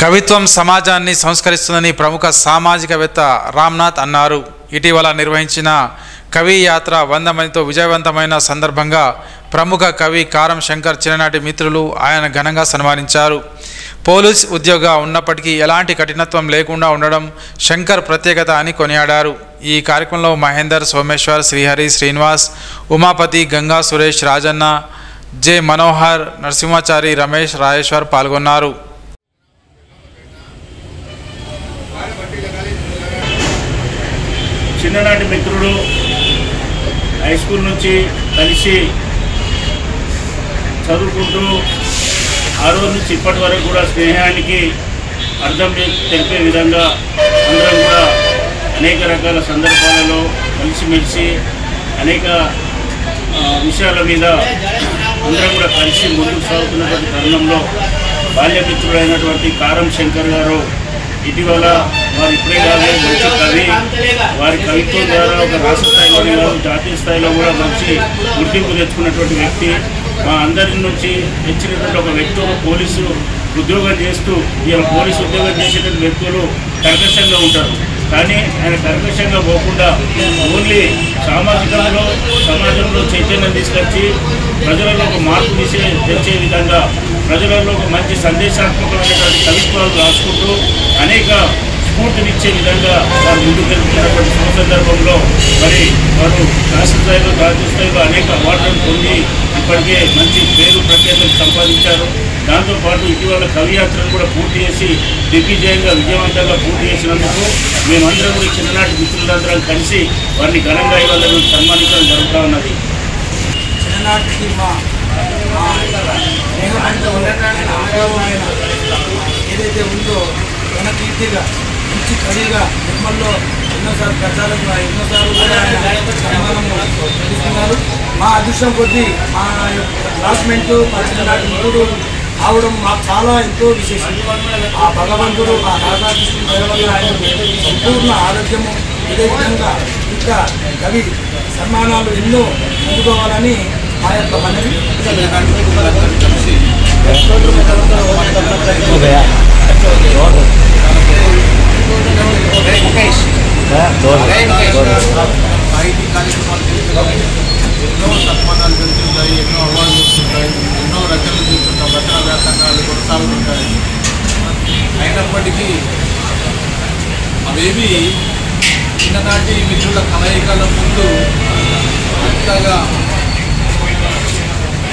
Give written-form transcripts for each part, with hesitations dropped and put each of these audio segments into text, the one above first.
కవిత్వం సమాజాన్ని సంస్కరిస్తుందని ప్రముఖ సామాజికవేత్త రామ్నాథ్ అన్నారు. ఇటీవల నిర్వహించిన కవి యాత్ర 100 మందితో విజయవంతమైన సందర్భంగా ప్రముఖ కవి కారం శంకర్ చిన్ననాటి మిత్రులు ఆయన ఘనంగా సన్మానించారు. పోలీస్ ఉద్యోగ ఉన్నప్పటికీ ఎలాంటి కఠినత్వం లేకుండా ఉండడం శంకర్ ప్రత్యేకత అని కొనియాడారు. ఈ కార్యక్రమంలో మహేందర్, సోమేశ్వర్, శ్రీహరి, శ్రీనివాస్, ఉమాపతి, గంగా సురేష్, రాజన్న, జె మనోహర్, నరసింహాచారి, రమేష్, రాజేశ్వర్ పాల్గొన్నారు. చిన్ననాటి మిత్రుడు హై స్కూల్ నుంచి కలిసి చదువుకుంటూ ఆ రోజు నుంచి ఇప్పటి వరకు కూడా స్నేహానికి అర్థం తెలిపే విధంగా అందరం కూడా అనేక రకాల సందర్భాలలో కలిసిమెలిసి అనేక విషయాల మీద అందరం కూడా కలిసి ముందుకు సాగుతున్నటువంటి తరుణంలో బాల్యమిత్రుడైనటువంటి కారం శంకర్ గారు ఇటీవల వారు ఇప్పుడే కాదు మంచి కవి, వారి కవిత్వం ద్వారా ఒక రాష్ట్ర స్థాయిలోనే కాదు జాతీయ స్థాయిలో కూడా మంచి గుర్తింపు తెచ్చుకున్నటువంటి వ్యక్తి. మా అందరి నుంచి తెచ్చినటువంటి ఒక వ్యక్తులు పోలీసు ఉద్యోగం చేస్తూ ఇలా పోలీసు ఉద్యోగం చేసేటువంటి వ్యక్తులు కర్కశంగా ఉంటారు. కానీ ఆయన కర్కశంగా పోకుండా ఓన్లీ సమాజంలో చైతన్యం తీసుకొచ్చి ప్రజలలో ఒక మార్పు తెచ్చే విధంగా ప్రజలలో ఒక మంచి సందేశాత్మకమైనటువంటి కవిత్వాలు రాసుకుంటూ అనేక స్ఫూర్తినిచ్చే విధంగా వారు ముందుకు వెళ్తున్నటువంటి సందర్భంలో మరి వారు రాష్ట్ర స్థాయిలో జాతీయ స్థాయిలో అనేక అవార్డులను పొంది ఇప్పటికే మంచి పేరు ప్రఖ్యాతులు సంపాదించారు. దాంతోపాటు ఇటీవల కవియాత్రను కూడా పూర్తి చేసి దిగ్విజయంగా విజయవంతంగా పూర్తి చేసినందుకు మేమందరం కూడా చిన్ననాటి మిత్రులందరం కలిసి వారిని ఘనంగా ఇవాళ సన్మానించడం జరుగుతూ ఉన్నది. చిన్ననాటికి మా ఏదైతే ఉందో తన కీర్తిగా మంచి కవిగా నిర్మల్లో ఎన్నోసార్లు ప్రచారం ఎన్నోసార్లు తెలుస్తున్నారు. మా అదృష్టం కొద్దీ మా క్లాస్మేట్ మా చిన్ననాటి మిత్రుడు రావడం మాకు చాలా ఎంతో విశేషం. ఆ భగవంతుడు ఆ రాధాకృష్ణ దయవల్ల ఆయన సంపూర్ణ ఆరోగ్యము ఇదే విధంగా ఇంకా కవి సన్మానాలు ఎన్నో అందుకోవాలని మా యొక్క మనవి. సాహితీ కార్యక్రమాలు చేస్తున్నాయి, ఎన్నో సన్మానాలు జరుగుతుంటాయి, ఎన్నో అవార్డులు వస్తుంటాయి, ఎన్నో రచనలు చేస్తుంటాం, రచనా వ్యాసంగాలు కొనసాగుతుంటాయి. అయినప్పటికీ అవేవి చిన్ననాటి మిత్రుల కలయికల ముందు అంతగా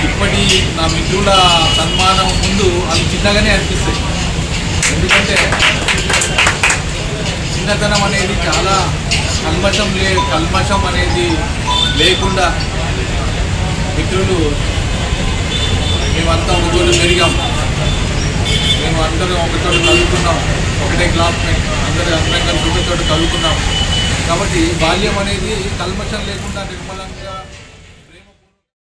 ఇప్పటి నా మిత్రుల సన్మానం ముందు అవి చిన్నగానే అనిపిస్తాయి. ఎందుకంటే చిన్నతనం అనేది చాలా కల్మషం అనేది లేకుండా మిత్రులు మేమంతా ఒకచోటు పెరిగాం, మేము అందరం ఒకచోటు చదువుకున్నాం, ఒకటే క్లాస్మేట్ అందరం కలిసి ఒకచోటు చదువుకున్నాం. కాబట్టి బాల్యం అనేది కల్మషం లేకుండా నిర్మలంగా